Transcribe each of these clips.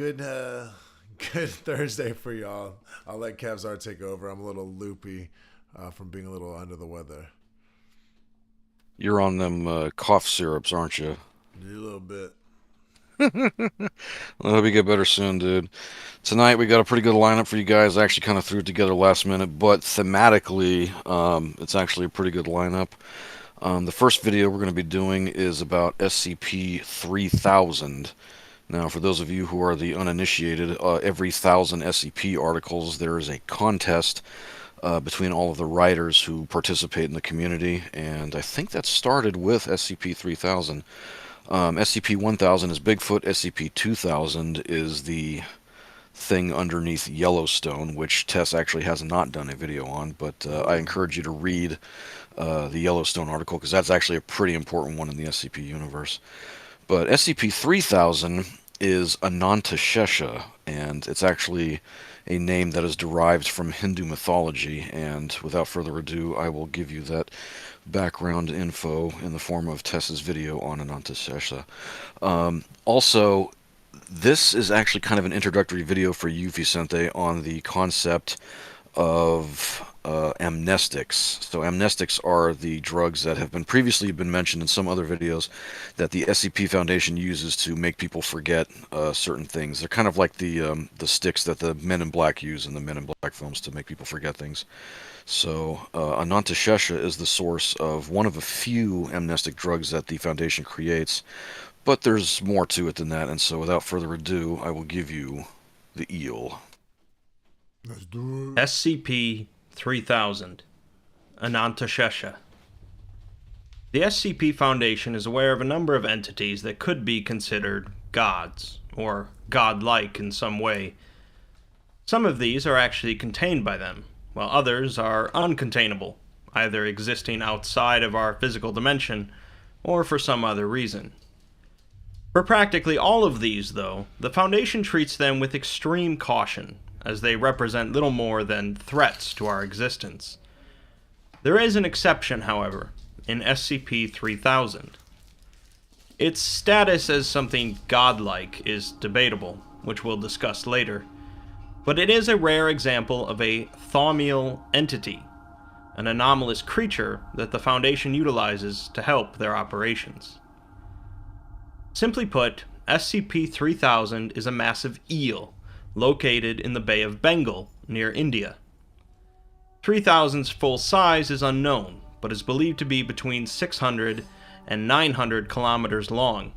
Good Thursday for y'all. I'll let Kavzar take over. I'm a little loopy from being a little under the weather. You're on them cough syrups, aren't you? A little bit. I hope you get better soon, dude. Tonight we got a pretty good lineup for you guys. I actually kind of threw it together last minute, but thematically, it's actually a pretty good lineup. The first video we're going to be doing is about SCP-3000. Now, for those of you who are the uninitiated, every 1,000 SCP articles, there is a contest between all of the writers who participate in the community, and I think that started with SCP-3000. SCP-1000 is Bigfoot. SCP-2000 is the thing underneath Yellowstone, which Tess actually has not done a video on, but I encourage you to read the Yellowstone article, because that's actually a pretty important one in the SCP universe. But SCP-3000 is Anantashesha, and it's actually a name that is derived from Hindu mythology, and without further ado, I will give you that background info in the form of Tessa's video on Anantashesha. Also, this is actually kind of an introductory video for you, Vicente, on the concept of amnestics. So amnestics are the drugs that have previously been mentioned in some other videos that the SCP Foundation uses to make people forget certain things. They're kind of like the sticks that the Men in Black use in the Men in Black films to make people forget things. So Anantashesha is the source of one of a few amnestic drugs that the Foundation creates, but there's more to it than that, and so without further ado, I will give you the eel. Let's do it. SCP-3000 Anantashesha. The SCP Foundation is aware of a number of entities that could be considered gods, or godlike in some way. Some of these are actually contained by them, while others are uncontainable, either existing outside of our physical dimension, or for some other reason. For practically all of these, though, the Foundation treats them with extreme caution, as they represent little more than threats to our existence. There is an exception, however, in SCP-3000. Its status as something godlike is debatable, which we'll discuss later, but it is a rare example of a thaumiel entity, an anomalous creature that the Foundation utilizes to help their operations. Simply put, SCP-3000 is a massive eel located in the Bay of Bengal, near India. 3000's full size is unknown, but is believed to be between 600 and 900 kilometers long,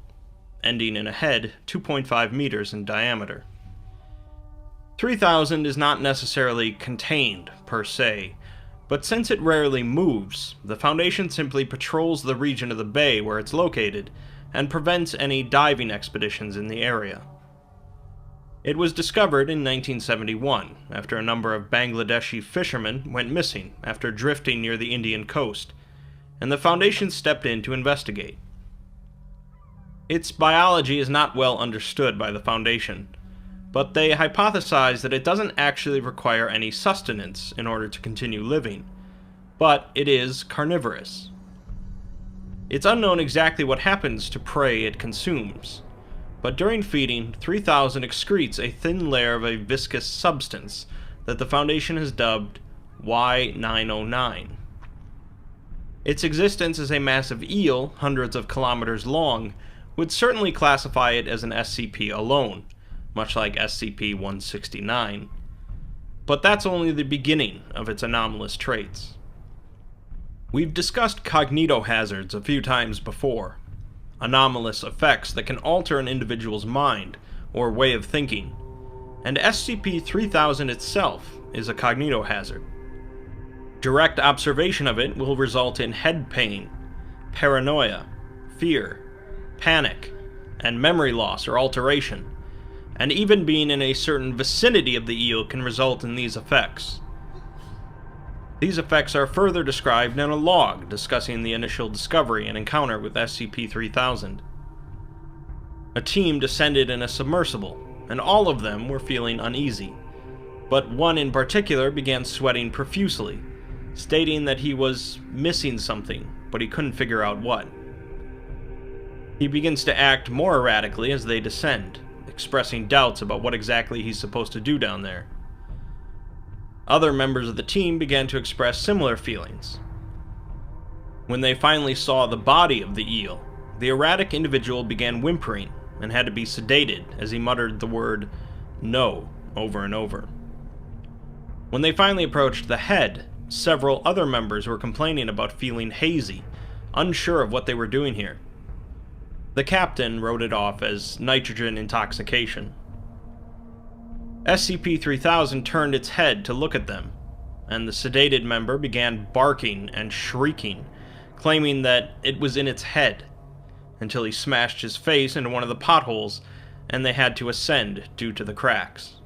ending in a head 2.5 meters in diameter. 3000 is not necessarily contained, per se, but since it rarely moves, the Foundation simply patrols the region of the bay where it's located and prevents any diving expeditions in the area. It was discovered in 1971, after a number of Bangladeshi fishermen went missing after drifting near the Indian coast, and the Foundation stepped in to investigate. Its biology is not well understood by the Foundation, but they hypothesize that it doesn't actually require any sustenance in order to continue living, but it is carnivorous. It's unknown exactly what happens to prey it consumes, but during feeding, 3000 excretes a thin layer of a viscous substance that the Foundation has dubbed Y909. Its existence as a massive eel, hundreds of kilometers long, would certainly classify it as an SCP alone, much like SCP-169. But that's only the beginning of its anomalous traits. We've discussed cognitohazards a few times before, anomalous effects that can alter an individual's mind or way of thinking, and SCP-3000 itself is a cognitohazard. Direct observation of it will result in head pain, paranoia, fear, panic, and memory loss or alteration, and even being in a certain vicinity of the eel can result in these effects. These effects are further described in a log discussing the initial discovery and encounter with SCP-3000. A team descended in a submersible, and all of them were feeling uneasy, but one in particular began sweating profusely, stating that he was missing something, but he couldn't figure out what. He begins to act more erratically as they descend, expressing doubts about what exactly he's supposed to do down there. Other members of the team began to express similar feelings. When they finally saw the body of the eel, the erratic individual began whimpering and had to be sedated as he muttered the word "no" over and over. When they finally approached the head, several other members were complaining about feeling hazy, unsure of what they were doing here. The captain wrote it off as nitrogen intoxication. SCP-3000 turned its head to look at them, and the sedated member began barking and shrieking, claiming that it was in its head, until he smashed his face into one of the potholes and they had to ascend due to the cracks.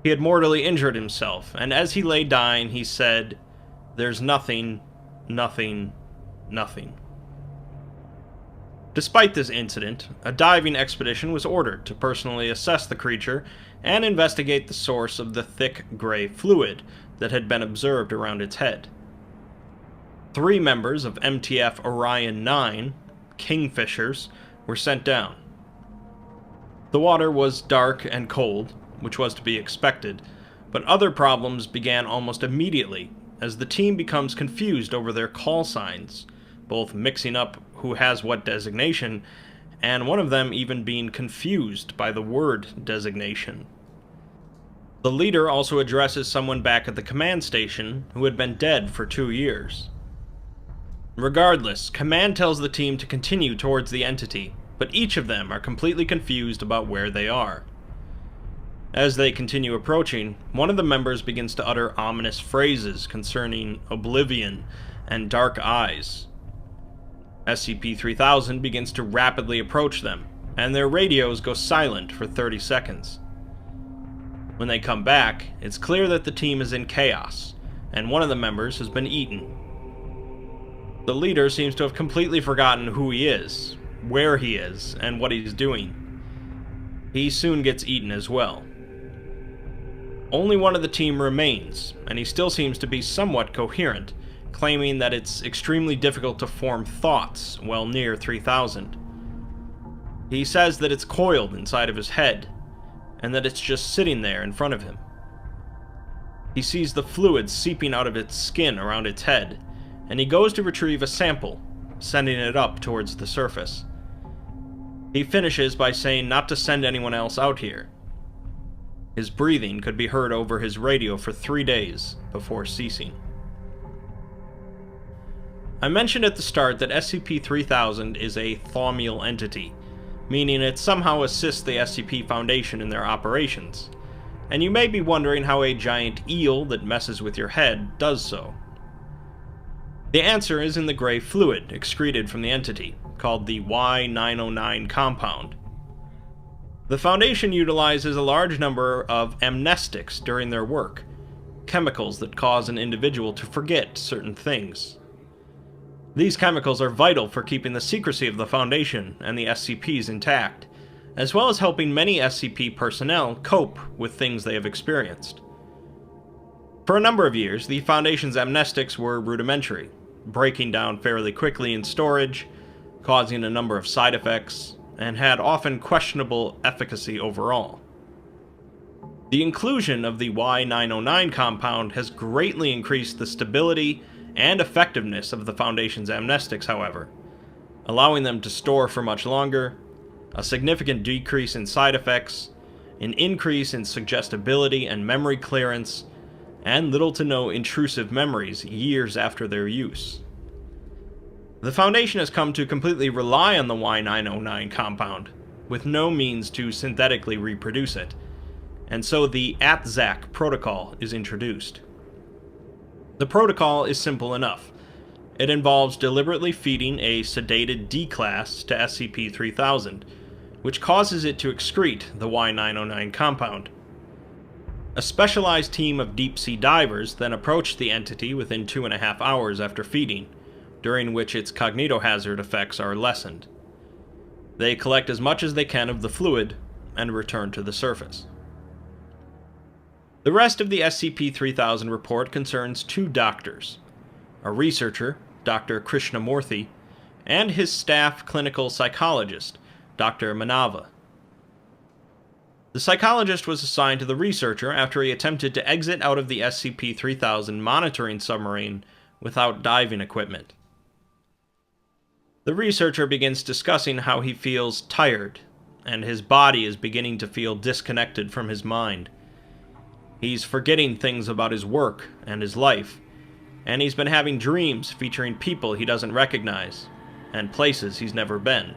He had mortally injured himself, and as he lay dying, he said, "There's nothing, nothing, nothing." Despite this incident, a diving expedition was ordered to personally assess the creature and investigate the source of the thick gray fluid that had been observed around its head. 3 members of MTF Orion 9, Kingfishers, were sent down. The water was dark and cold, which was to be expected, but other problems began almost immediately as the team becomes confused over their call signs, both mixing up who has what designation, and one of them even being confused by the word designation. The leader also addresses someone back at the command station who had been dead for 2 years. Regardless, command tells the team to continue towards the entity, but each of them are completely confused about where they are. As they continue approaching, one of the members begins to utter ominous phrases concerning oblivion and dark eyes. SCP-3000 begins to rapidly approach them, and their radios go silent for 30 seconds. When they come back, it's clear that the team is in chaos, and one of the members has been eaten. The leader seems to have completely forgotten who he is, where he is, and what he's doing. He soon gets eaten as well. Only one of the team remains, and he still seems to be somewhat coherent, claiming that it's extremely difficult to form thoughts while near 3000. He says that it's coiled inside of his head, and that it's just sitting there in front of him. He sees the fluid seeping out of its skin around its head, and he goes to retrieve a sample, sending it up towards the surface. He finishes by saying not to send anyone else out here. His breathing could be heard over his radio for 3 days before ceasing. I mentioned at the start that SCP-3000 is a thaumial entity, meaning it somehow assists the SCP Foundation in their operations, and you may be wondering how a giant eel that messes with your head does so. The answer is in the gray fluid excreted from the entity, called the Y909 compound. The Foundation utilizes a large number of amnestics during their work, chemicals that cause an individual to forget certain things. These chemicals are vital for keeping the secrecy of the Foundation and the SCPs intact, as well as helping many SCP personnel cope with things they have experienced. For a number of years, the Foundation's amnestics were rudimentary, breaking down fairly quickly in storage, causing a number of side effects, and had often questionable efficacy overall. The inclusion of the Y909 compound has greatly increased the stability and effectiveness of the Foundation's amnestics, however, allowing them to store for much longer, a significant decrease in side effects, an increase in suggestibility and memory clearance, and little to no intrusive memories years after their use. The Foundation has come to completely rely on the Y909 compound, with no means to synthetically reproduce it, and so the ATZAC protocol is introduced. The protocol is simple enough. It involves deliberately feeding a sedated D-class to SCP-3000, which causes it to excrete the Y909 compound. A specialized team of deep-sea divers then approach the entity within 2.5 hours after feeding, during which its cognitohazard effects are lessened. They collect as much as they can of the fluid and return to the surface. The rest of the SCP-3000 report concerns 2 doctors, a researcher, Dr. Krishnamurthy, and his staff clinical psychologist, Dr. Manava. The psychologist was assigned to the researcher after he attempted to exit out of the SCP-3000 monitoring submarine without diving equipment. The researcher begins discussing how he feels tired, and his body is beginning to feel disconnected from his mind. He's forgetting things about his work and his life, and he's been having dreams featuring people he doesn't recognize, and places he's never been.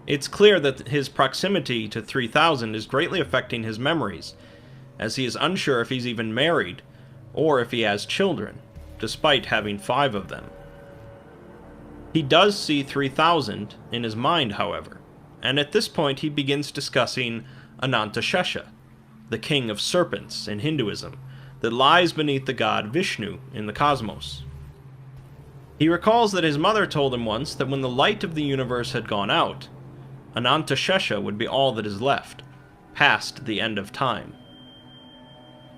It's clear that his proximity to 3000 is greatly affecting his memories, as he is unsure if he's even married, or if he has children, despite having 5 of them. He does see 3000 in his mind, however, and at this point he begins discussing Anantashesha, the king of serpents in Hinduism, that lies beneath the god Vishnu in the cosmos. He recalls that his mother told him once that when the light of the universe had gone out, Anantashesha would be all that is left, past the end of time.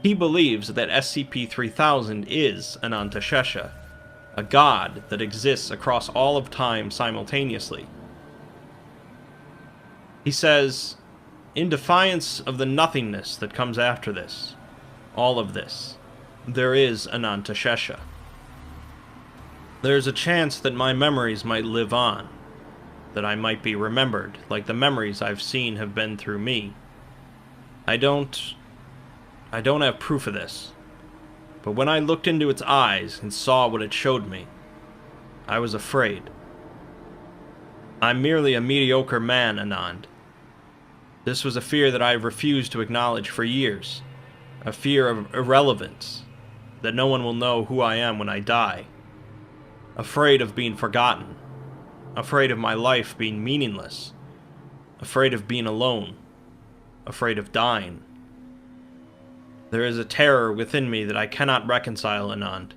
He believes that SCP-3000 is Anantashesha, a god that exists across all of time simultaneously. He says, "In defiance of the nothingness that comes after this, all of this, there is Anantashesha. There is a chance that my memories might live on, that I might be remembered like the memories I've seen have been through me. I don't have proof of this, but when I looked into its eyes and saw what it showed me, I was afraid. I'm merely a mediocre man, Anand. This was a fear that I refused to acknowledge for years, a fear of irrelevance, that no one will know who I am when I die, afraid of being forgotten, afraid of my life being meaningless, afraid of being alone, afraid of dying. There is a terror within me that I cannot reconcile, Anand.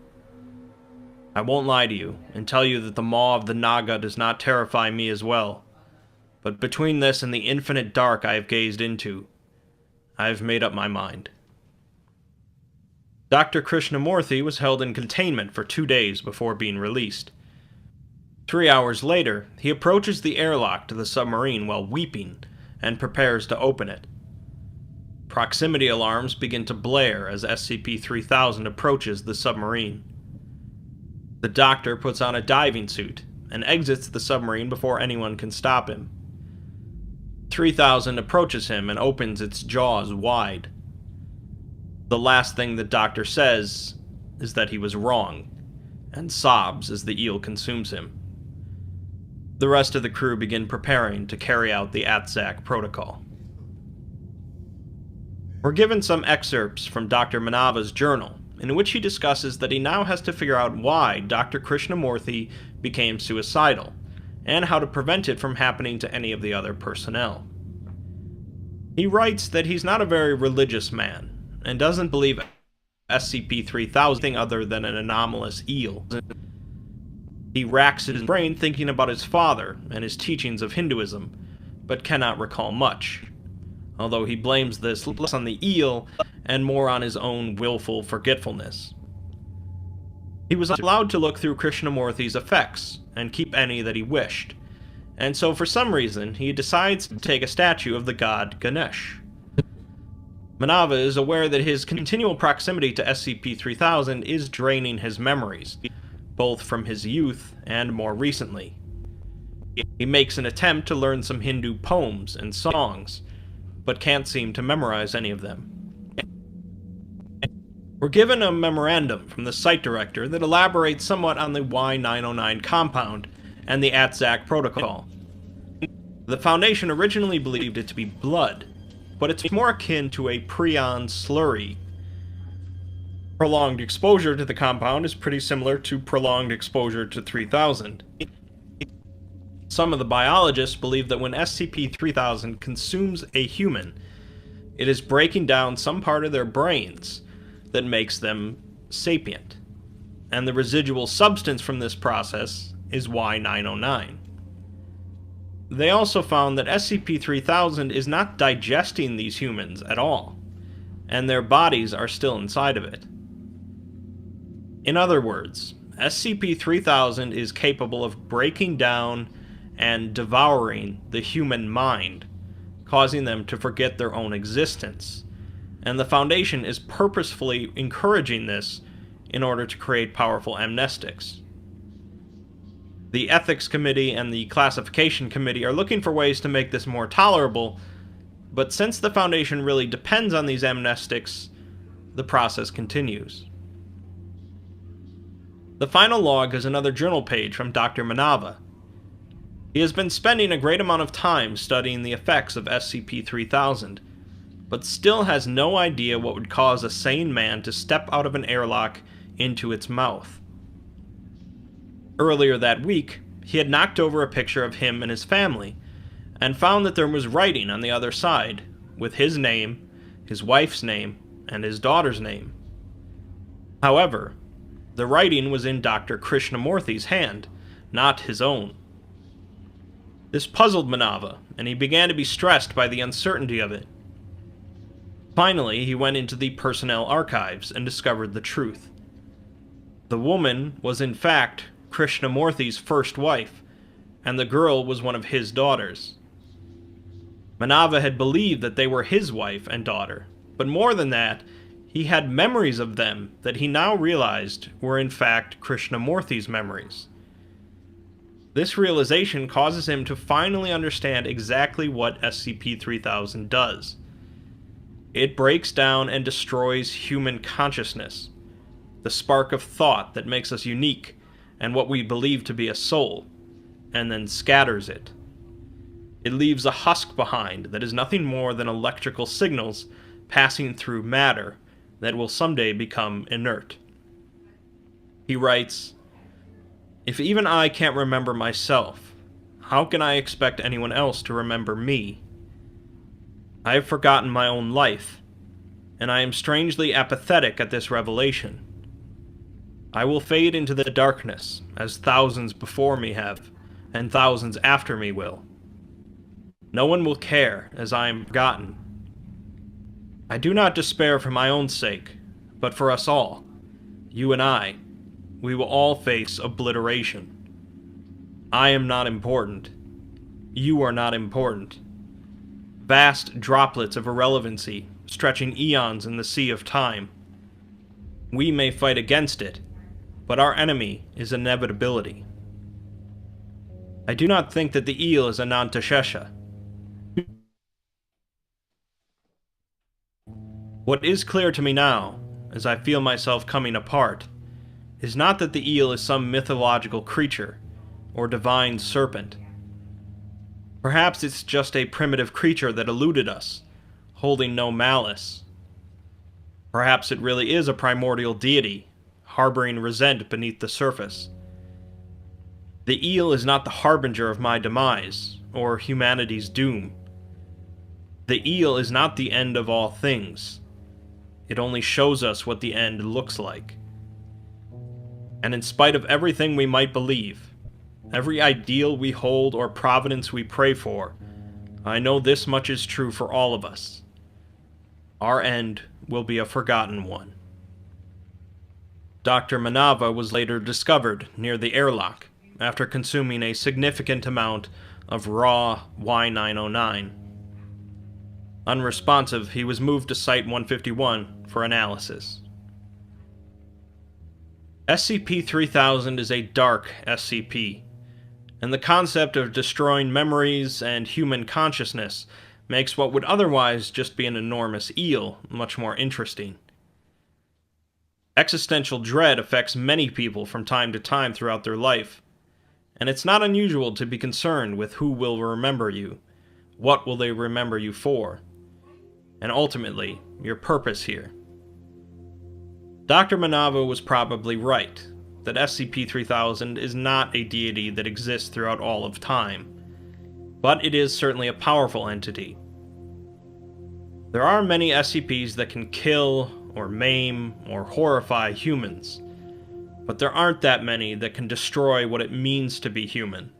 I won't lie to you and tell you that the maw of the Naga does not terrify me as well, but between this and the infinite dark I have gazed into, I have made up my mind." Dr. Krishnamurthy was held in containment for 2 days before being released. 3 hours later, he approaches the airlock to the submarine while weeping and prepares to open it. Proximity alarms begin to blare as SCP-3000 approaches the submarine. The doctor puts on a diving suit and exits the submarine before anyone can stop him. 3000 approaches him and opens its jaws wide. The last thing the doctor says is that he was wrong, and sobs as the eel consumes him. The rest of the crew begin preparing to carry out the ATSAC protocol. We're given some excerpts from Dr. Manava's journal, in which he discusses that he now has to figure out why Dr. Krishnamurthy became suicidal, and how to prevent it from happening to any of the other personnel. He writes that he's not a very religious man, and doesn't believe SCP-3000 anything other than an anomalous eel. He racks his brain thinking about his father and his teachings of Hinduism, but cannot recall much, although he blames this less on the eel and more on his own willful forgetfulness. He was allowed to look through Krishnamurthy's effects and keep any that he wished, and so for some reason he decides to take a statue of the god Ganesh. Manava is aware that his continual proximity to SCP-3000 is draining his memories, both from his youth and more recently. He makes an attempt to learn some Hindu poems and songs, but can't seem to memorize any of them. We're given a memorandum from the site director that elaborates somewhat on the Y-909 compound and the ATSAC protocol. The Foundation originally believed it to be blood, but it's more akin to a prion slurry. Prolonged exposure to the compound is pretty similar to prolonged exposure to 3000. Some of the biologists believe that when SCP-3000 consumes a human, it is breaking down some part of their brains that makes them sapient, and the residual substance from this process is Y-909. They also found that SCP-3000 is not digesting these humans at all, and their bodies are still inside of it. In other words, SCP-3000 is capable of breaking down and devouring the human mind, causing them to forget their own existence. And the Foundation is purposefully encouraging this in order to create powerful amnestics. The Ethics Committee and the Classification Committee are looking for ways to make this more tolerable, but since the Foundation really depends on these amnestics, the process continues. The final log is another journal page from Dr. Manava. He has been spending a great amount of time studying the effects of SCP-3000, but still has no idea what would cause a sane man to step out of an airlock into its mouth. Earlier that week, he had knocked over a picture of him and his family, and found that there was writing on the other side, with his name, his wife's name, and his daughter's name. However, the writing was in Dr. Krishnamurthy's hand, not his own. This puzzled Manava, and he began to be stressed by the uncertainty of it. Finally, he went into the personnel archives and discovered the truth. The woman was in fact Krishnamurthy's first wife, and the girl was one of his daughters. Manava had believed that they were his wife and daughter, but more than that, he had memories of them that he now realized were in fact Krishnamurthy's memories. This realization causes him to finally understand exactly what SCP-3000 does. It breaks down and destroys human consciousness, the spark of thought that makes us unique and what we believe to be a soul, and then scatters it. It leaves a husk behind that is nothing more than electrical signals passing through matter that will someday become inert. He writes, "If even I can't remember myself, how can I expect anyone else to remember me? I have forgotten my own life, and I am strangely apathetic at this revelation. I will fade into the darkness, as thousands before me have, and thousands after me will. No one will care, as I am forgotten. I do not despair for my own sake, but for us all, you and I. We will all face obliteration. I am not important. You are not important. Vast droplets of irrelevancy, stretching eons in the sea of time. We may fight against it, but our enemy is inevitability. I do not think that the eel is Anantashesha. What is clear to me now, as I feel myself coming apart, is not that the eel is some mythological creature, or divine serpent. Perhaps it's just a primitive creature that eluded us, holding no malice. Perhaps it really is a primordial deity, harboring resent beneath the surface. The eel is not the harbinger of my demise, or humanity's doom. The eel is not the end of all things. It only shows us what the end looks like. And in spite of everything we might believe, every ideal we hold or providence we pray for, I know this much is true for all of us. Our end will be a forgotten one." Dr. Manava was later discovered near the airlock after consuming a significant amount of raw Y909. Unresponsive, he was moved to Site-151 for analysis. SCP-3000 is a dark SCP, and the concept of destroying memories and human consciousness makes what would otherwise just be an enormous eel much more interesting. Existential dread affects many people from time to time throughout their life, and it's not unusual to be concerned with who will remember you, what will they remember you for, and ultimately, your purpose here. Dr. Manava was probably right, that SCP-3000 is not a deity that exists throughout all of time, but it is certainly a powerful entity. There are many SCPs that can kill, or maim, or horrify humans, but there aren't that many that can destroy what it means to be human,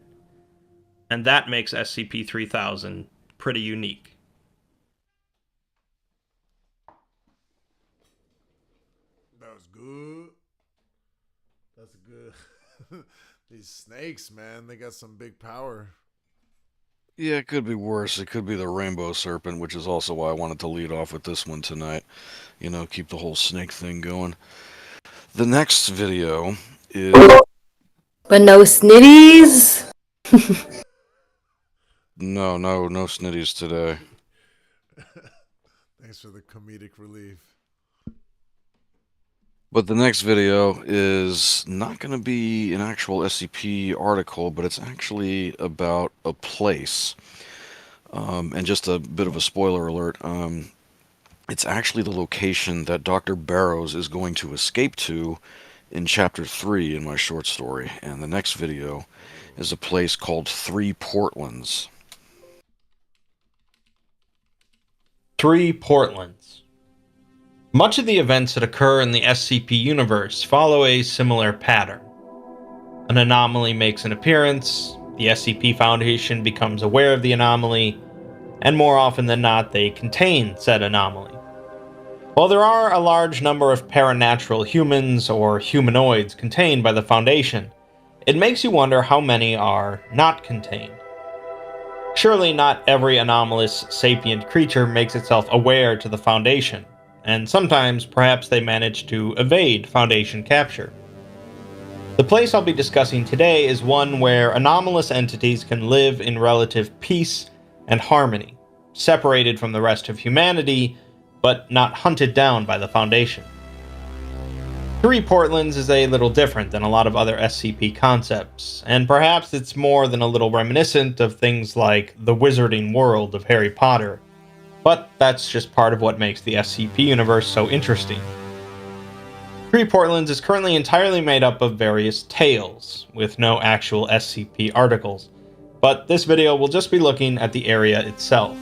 and that makes SCP-3000 pretty unique. That was good. That's good. These snakes, man, they got some big power. Yeah, it could be worse. It could be the rainbow serpent, which is also why I wanted to lead off with this one tonight. You know, keep the whole snake thing going. The next video is... But no snitties? No snitties today. Thanks for the comedic relief. But the next video is not going to be an actual SCP article, but it's actually about a place. And just a bit of a spoiler alert, it's actually the location that Dr. Barrows is going to escape to in Chapter 3 in my short story. And the next video is a place called 3 Portlands. 3 Portlands. Much of the events that occur in the SCP universe follow a similar pattern. An anomaly makes an appearance, the SCP Foundation becomes aware of the anomaly, and more often than not, they contain said anomaly. While there are a large number of paranatural humans or humanoids contained by the Foundation, it makes you wonder how many are not contained. Surely not every anomalous sapient creature makes itself aware to the Foundation, and sometimes perhaps they manage to evade Foundation capture. The place I'll be discussing today is one where anomalous entities can live in relative peace and harmony, separated from the rest of humanity, but not hunted down by the Foundation. 3 Portlands is a little different than a lot of other SCP concepts, and perhaps it's more than a little reminiscent of things like the wizarding world of Harry Potter, but that's just part of what makes the SCP universe so interesting. 3 Portlands is currently entirely made up of various tales, with no actual SCP articles, but this video will just be looking at the area itself.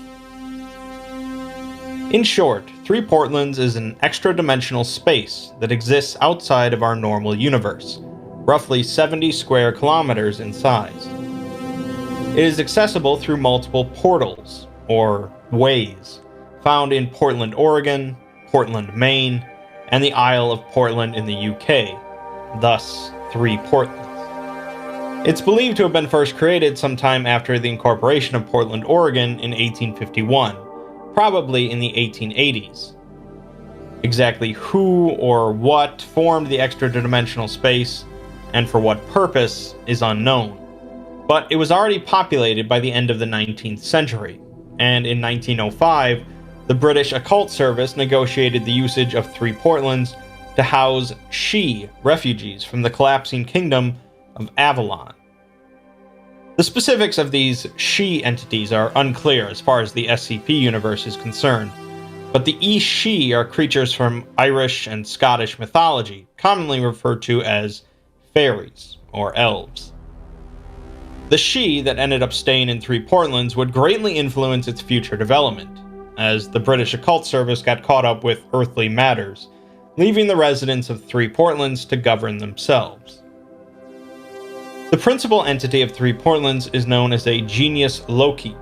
In short, 3 Portlands is an extra-dimensional space that exists outside of our normal universe, roughly 70 square kilometers in size. It is accessible through multiple portals, or ways, found in Portland, Oregon, Portland, Maine, and the Isle of Portland in the UK, thus 3 Portlands. It's believed to have been first created sometime after the incorporation of Portland, Oregon in 1851, probably in the 1880s. Exactly who or what formed the extra-dimensional space, and for what purpose, is unknown. But it was already populated by the end of the 19th century, and in 1905, the British Occult Service negotiated the usage of 3 Portlands to house Sidhe refugees from the collapsing kingdom of Avalon. The specifics of these Sidhe entities are unclear as far as the SCP universe is concerned, but the Sidhe are creatures from Irish and Scottish mythology, commonly referred to as fairies or elves. The Sidhe that ended up staying in 3 Portlands would greatly influence its future development, as the British Occult Service got caught up with earthly matters, leaving the residents of 3 Portlands to govern themselves. The principal entity of 3 Portlands is known as a Genius Loci,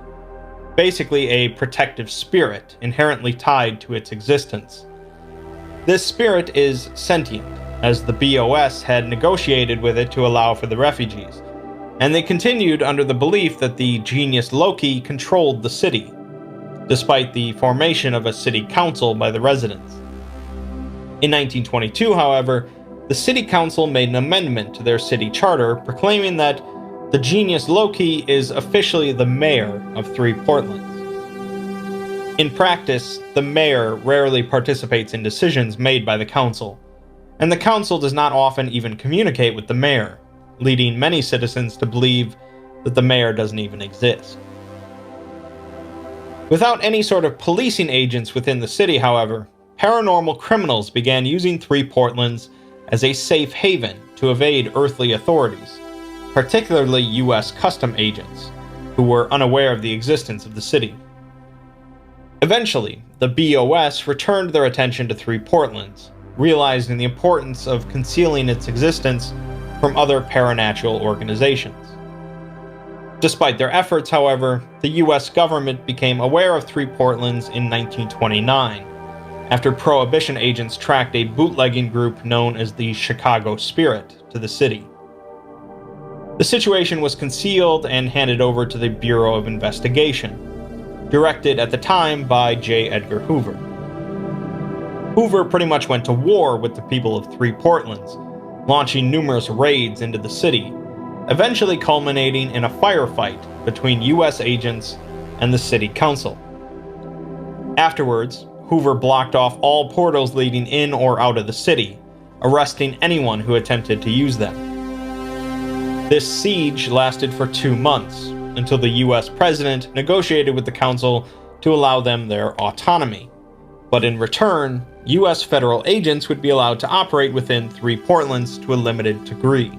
basically a protective spirit inherently tied to its existence. This spirit is sentient, as the BOS had negotiated with it to allow for the refugees, and they continued under the belief that the Genius Loci controlled the city, despite the formation of a city council by the residents. In 1922, however, the city council made an amendment to their city charter proclaiming that the Genius Loci is officially the mayor of 3 Portlands. In practice, the mayor rarely participates in decisions made by the council, and the council does not often even communicate with the mayor, leading many citizens to believe that the mayor doesn't even exist. Without any sort of policing agents within the city, however, paranormal criminals began using 3 Portlands as a safe haven to evade earthly authorities, particularly US custom agents, who were unaware of the existence of the city. Eventually, the BOS returned their attention to 3 Portlands, realizing the importance of concealing its existence from other paranatural organizations. Despite their efforts, however, the US government became aware of 3 Portlands in 1929, after Prohibition agents tracked a bootlegging group known as the Chicago Spirit to the city. The situation was concealed and handed over to the Bureau of Investigation, directed at the time by J. Edgar Hoover. Hoover pretty much went to war with the people of Three Portlands, launching numerous raids into the city, eventually culminating in a firefight between U.S. agents and the city council. Afterwards, Hoover blocked off all portals leading in or out of the city, arresting anyone who attempted to use them. This siege lasted for 2 months, until the U.S. president negotiated with the council to allow them their autonomy. But in return, U.S. federal agents would be allowed to operate within Three Portlands to a limited degree.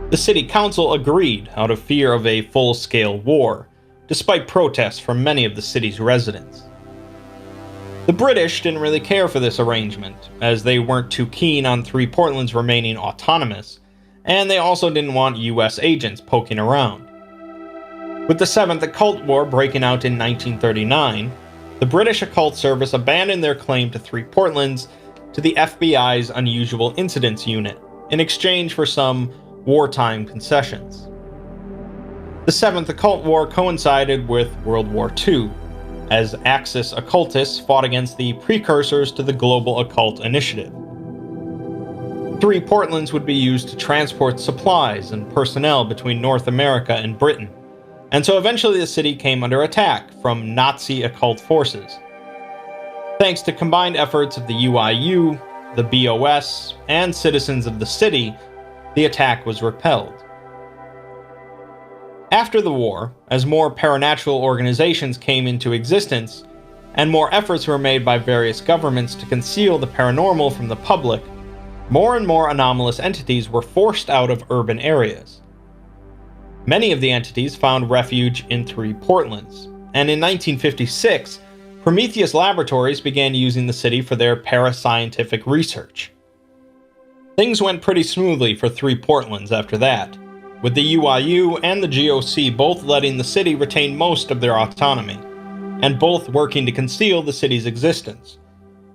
The city council agreed out of fear of a full-scale war, despite protests from many of the city's residents. The British didn't really care for this arrangement, as they weren't too keen on Three Portlands remaining autonomous, and they also didn't want U.S. agents poking around. With the Seventh Occult War breaking out in 1939, the British Occult Service abandoned their claim to Three Portlands to the FBI's Unusual Incidents Unit, in exchange for some wartime concessions. The Seventh Occult War coincided with World War II, as Axis occultists fought against the precursors to the Global Occult Initiative. Three Portlands would be used to transport supplies and personnel between North America and Britain, and so eventually the city came under attack from Nazi occult forces. Thanks to combined efforts of the UIU, the BOS, and citizens of the city, the attack was repelled. After the war, as more paranatural organizations came into existence, and more efforts were made by various governments to conceal the paranormal from the public, more and more anomalous entities were forced out of urban areas. Many of the entities found refuge in Three Portlands, and in 1956, Prometheus Laboratories began using the city for their parascientific research. Things went pretty smoothly for Three Portlands after that, with the UIU and the GOC both letting the city retain most of their autonomy, and both working to conceal the city's existence,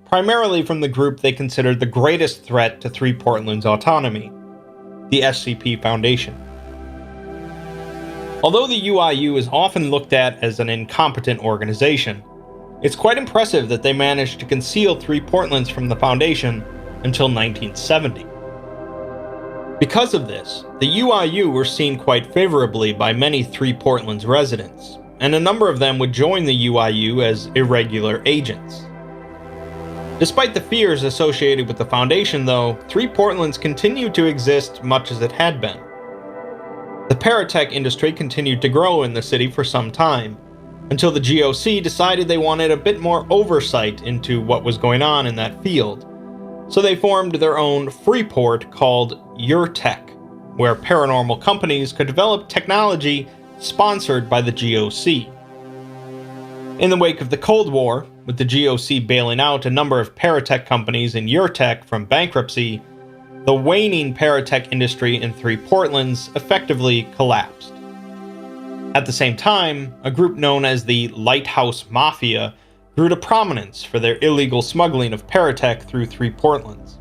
primarily from the group they considered the greatest threat to Three Portlands' autonomy, the SCP Foundation. Although the UIU is often looked at as an incompetent organization, it's quite impressive that they managed to conceal Three Portlands from the Foundation until 1970. Because of this, the UIU were seen quite favorably by many Three Portlands residents, and a number of them would join the UIU as irregular agents. Despite the fears associated with the Foundation, though, Three Portlands continued to exist much as it had been. The paratech industry continued to grow in the city for some time, until the GOC decided they wanted a bit more oversight into what was going on in that field, so they formed their own free port called UrTech, where paranormal companies could develop technology sponsored by the GOC. In the wake of the Cold War, with the GOC bailing out a number of paratech companies in UrTech from bankruptcy, the waning paratech industry in Three Portlands effectively collapsed. At the same time, a group known as the Lighthouse Mafia grew to prominence for their illegal smuggling of paratech through Three Portlands.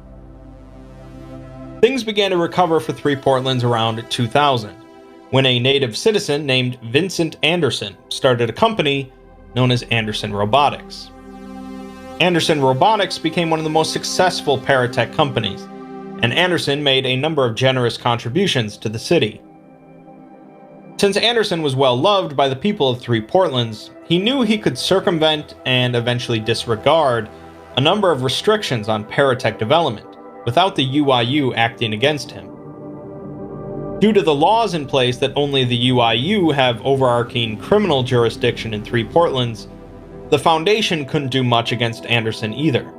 Things began to recover for Three Portlands around 2000, when a native citizen named Vincent Anderson started a company known as Anderson Robotics. Anderson Robotics became one of the most successful paratech companies, and Anderson made a number of generous contributions to the city. Since Anderson was well loved by the people of Three Portlands, he knew he could circumvent and eventually disregard a number of restrictions on paratech development without the UIU acting against him. Due to the laws in place that only the UIU have overarching criminal jurisdiction in Three Portlands, the Foundation couldn't do much against Anderson either.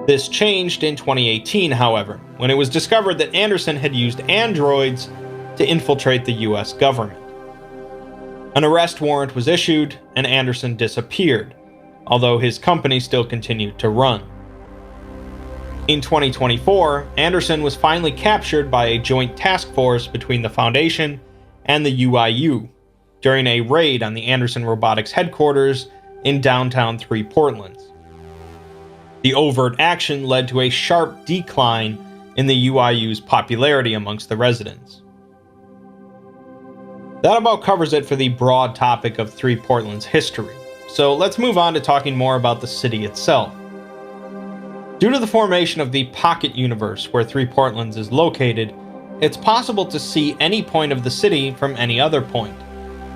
This changed in 2018, however, when it was discovered that Anderson had used androids to infiltrate the US government. An arrest warrant was issued, and Anderson disappeared, although his company still continued to run. In 2024, Anderson was finally captured by a joint task force between the Foundation and the UIU during a raid on the Anderson Robotics headquarters in downtown Three Portlands. The overt action led to a sharp decline in the UIU's popularity amongst the residents. That about covers it for the broad topic of 3 Portland's history, so let's move on to talking more about the city itself. Due to the formation of the pocket universe where 3 Portlands is located, it's possible to see any point of the city from any other point,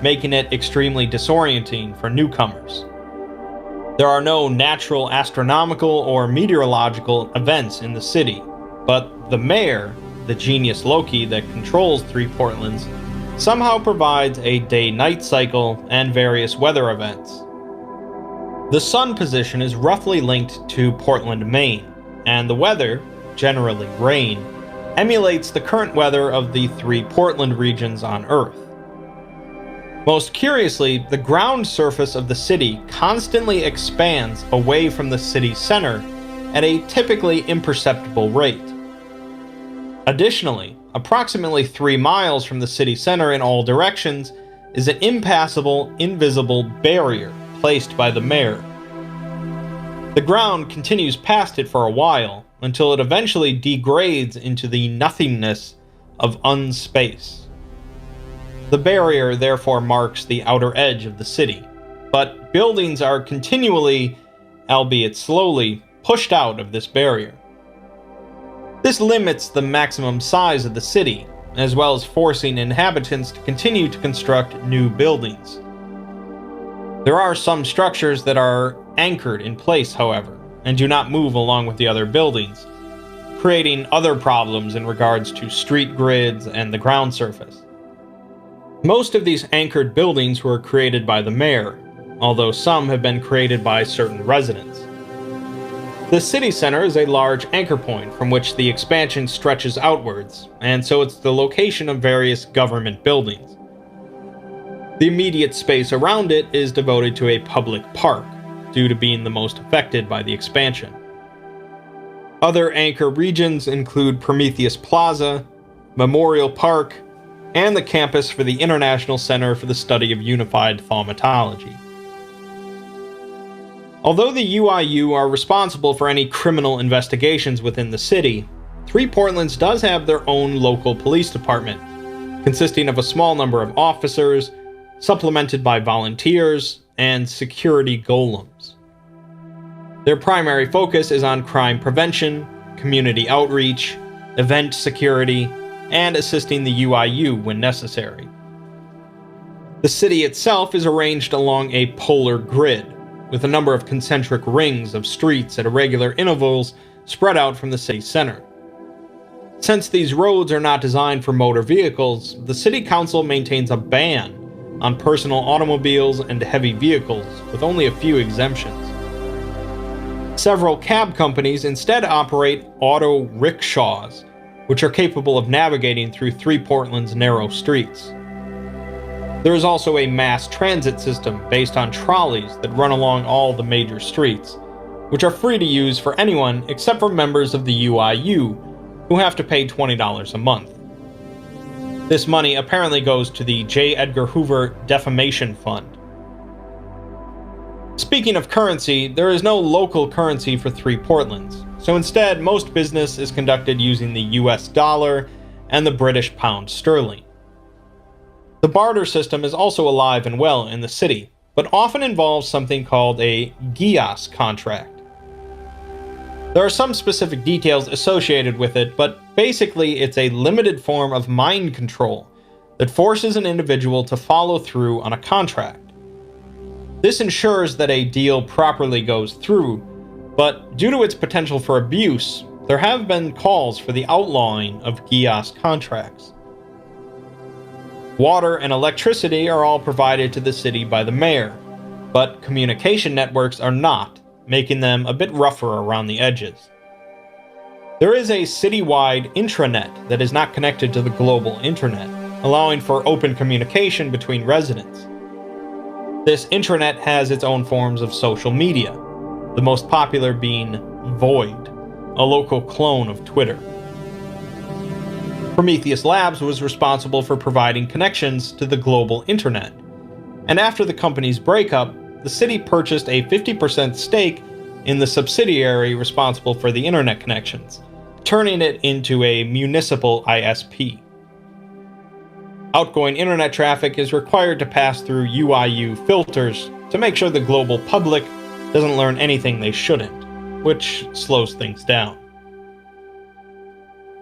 making it extremely disorienting for newcomers. There are no natural astronomical or meteorological events in the city, but the mayor, the genius Loki that controls 3 Portlands, somehow provides a day-night cycle and various weather events. The sun position is roughly linked to Portland, Maine, and the weather, generally rain, emulates the current weather of the 3 Portland regions on Earth. Most curiously, the ground surface of the city constantly expands away from the city center at a typically imperceptible rate. Additionally, approximately 3 miles from the city center in all directions is an impassable, invisible barrier placed by the mayor. The ground continues past it for a while, until it eventually degrades into the nothingness of unspace. The barrier therefore marks the outer edge of the city, but buildings are continually, albeit slowly, pushed out of this barrier. This limits the maximum size of the city, as well as forcing inhabitants to continue to construct new buildings. There are some structures that are anchored in place, however, and do not move along with the other buildings, creating other problems in regards to street grids and the ground surface. Most of these anchored buildings were created by the mayor, although some have been created by certain residents. The city center is a large anchor point from which the expansion stretches outwards, and so it's the location of various government buildings. The immediate space around it is devoted to a public park, due to being the most affected by the expansion. Other anchor regions include Prometheus Plaza, Memorial Park, and the campus for the International Center for the Study of Unified Thaumatology. Although the UIU are responsible for any criminal investigations within the city, 3 Portlands does have their own local police department, consisting of a small number of officers, supplemented by volunteers, and security golems. Their primary focus is on crime prevention, community outreach, event security, and assisting the UIU when necessary. The city itself is arranged along a polar grid, with a number of concentric rings of streets at irregular intervals spread out from the city center. Since these roads are not designed for motor vehicles, the City Council maintains a ban on personal automobiles and heavy vehicles, with only a few exemptions. Several cab companies instead operate auto rickshaws, which are capable of navigating through 3 Portland's narrow streets. There is also a mass transit system based on trolleys that run along all the major streets, which are free to use for anyone except for members of the UIU, who have to pay $20 a month. This money apparently goes to the J. Edgar Hoover Defamation Fund. Speaking of currency, there is no local currency for 3 Portlands, so instead most business is conducted using the US dollar and the British pound sterling. The barter system is also alive and well in the city, but often involves something called a goooooo contract. There are some specific details associated with it, but basically it's a limited form of mind control that forces an individual to follow through on a contract. This ensures that a deal properly goes through, but due to its potential for abuse, there have been calls for the outlawing of goooooo contracts. Water and electricity are all provided to the city by the mayor, but communication networks are not, making them a bit rougher around the edges. There is a citywide intranet that is not connected to the global internet, allowing for open communication between residents. This intranet has its own forms of social media, the most popular being Void, a local clone of Twitter. Prometheus Labs was responsible for providing connections to the global internet, and after the company's breakup, the city purchased a 50% stake in the subsidiary responsible for the internet connections, turning it into a municipal ISP. Outgoing internet traffic is required to pass through UIU filters to make sure the global public doesn't learn anything they shouldn't, which slows things down.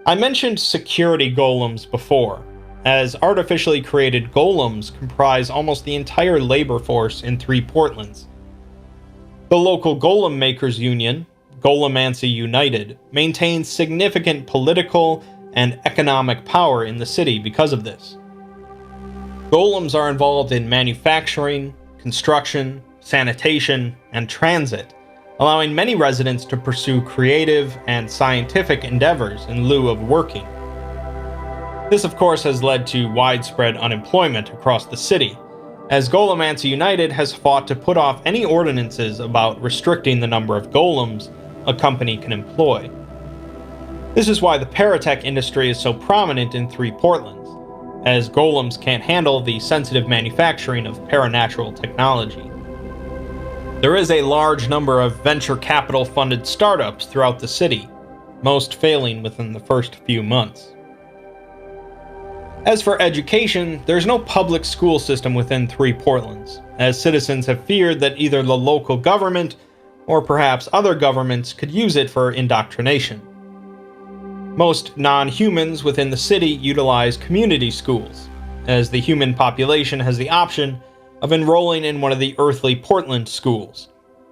I mentioned security golems before, as artificially created golems comprise almost the entire labor force in 3 Portlands. The local golem makers union, Golemancy United, maintains significant political and economic power in the city because of this. Golems are involved in manufacturing, construction, sanitation, and transit, allowing many residents to pursue creative and scientific endeavors in lieu of working. This, of course, has led to widespread unemployment across the city, as Golemancy United has fought to put off any ordinances about restricting the number of golems a company can employ. This is why the paratech industry is so prominent in 3 Portlands, as golems can't handle the sensitive manufacturing of paranatural technology. There is a large number of venture capital-funded startups throughout the city, most failing within the first few months. As for education, there's no public school system within 3 Portlands, as citizens have feared that either the local government or perhaps other governments could use it for indoctrination. Most non-humans within the city utilize community schools, as the human population has the option of enrolling in one of the earthly Portland schools,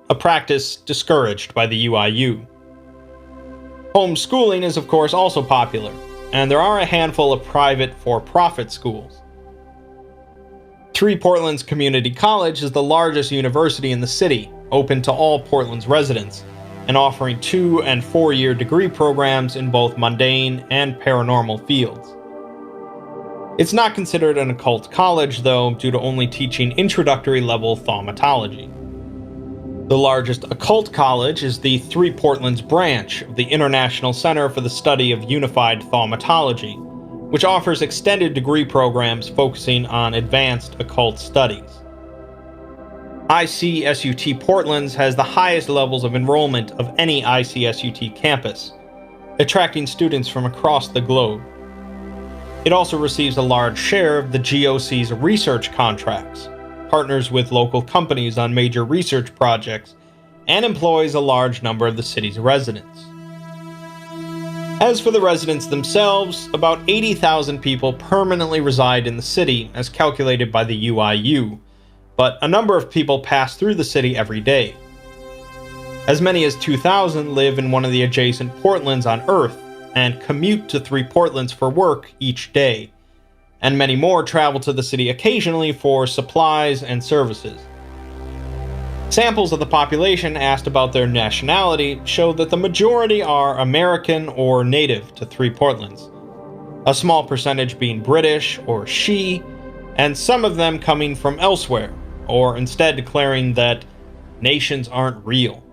a practice discouraged by the UIU. Homeschooling is of course also popular, and there are a handful of private for-profit schools. 3 Portlands Community College is the largest university in the city, open to all Portland's residents, and offering 2- and 4-year degree programs in both mundane and paranormal fields. It's not considered an occult college, though, due to only teaching introductory-level thaumatology. The largest occult college is the 3 Portlands branch of the International Center for the Study of Unified Thaumatology, which offers extended degree programs focusing on advanced occult studies. ICSUT Portlands has the highest levels of enrollment of any ICSUT campus, attracting students from across the globe. It also receives a large share of the GOC's research contracts, partners with local companies on major research projects, and employs a large number of the city's residents. As for the residents themselves, about 80,000 people permanently reside in the city as calculated by the UIU, but a number of people pass through the city every day. As many as 2,000 live in one of the adjacent Portlands on Earth and commute to 3 Portlands for work each day, and many more travel to the city occasionally for supplies and services. Samples of the population asked about their nationality show that the majority are American or native to 3 Portlands, a small percentage being British or She, and some of them coming from elsewhere, or instead declaring that nations aren't real.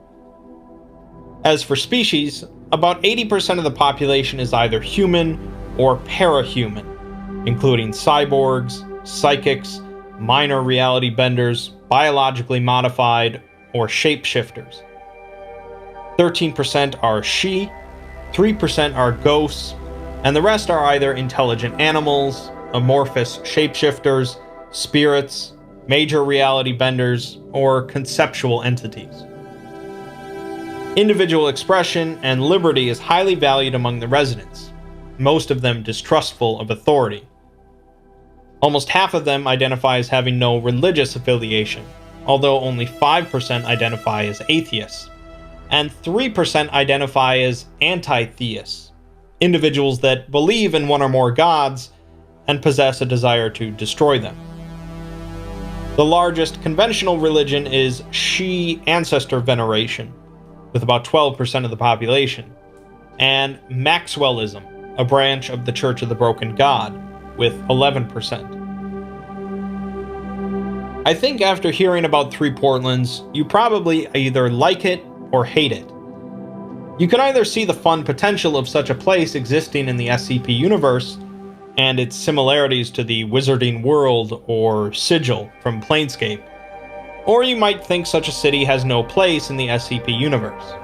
As for species, about 80% of the population is either human or parahuman, including cyborgs, psychics, minor reality benders, biologically modified, or shapeshifters. 13% are She, 3% are ghosts, and the rest are either intelligent animals, amorphous shapeshifters, spirits, major reality benders, or conceptual entities. Individual expression and liberty is highly valued among the residents, most of them distrustful of authority. Almost half of them identify as having no religious affiliation, although only 5% identify as atheists, and 3% identify as anti-theists, individuals that believe in one or more gods and possess a desire to destroy them. The largest conventional religion is She ancestor veneration, with about 12% of the population, and Maxwellism, a branch of the Church of the Broken God, with 11%. I think after hearing about 3 Portlands, you probably either like it or hate it. You can either see the fun potential of such a place existing in the SCP universe, and its similarities to the Wizarding World or Sigil from Planescape, or you might think such a city has no place in the SCP universe.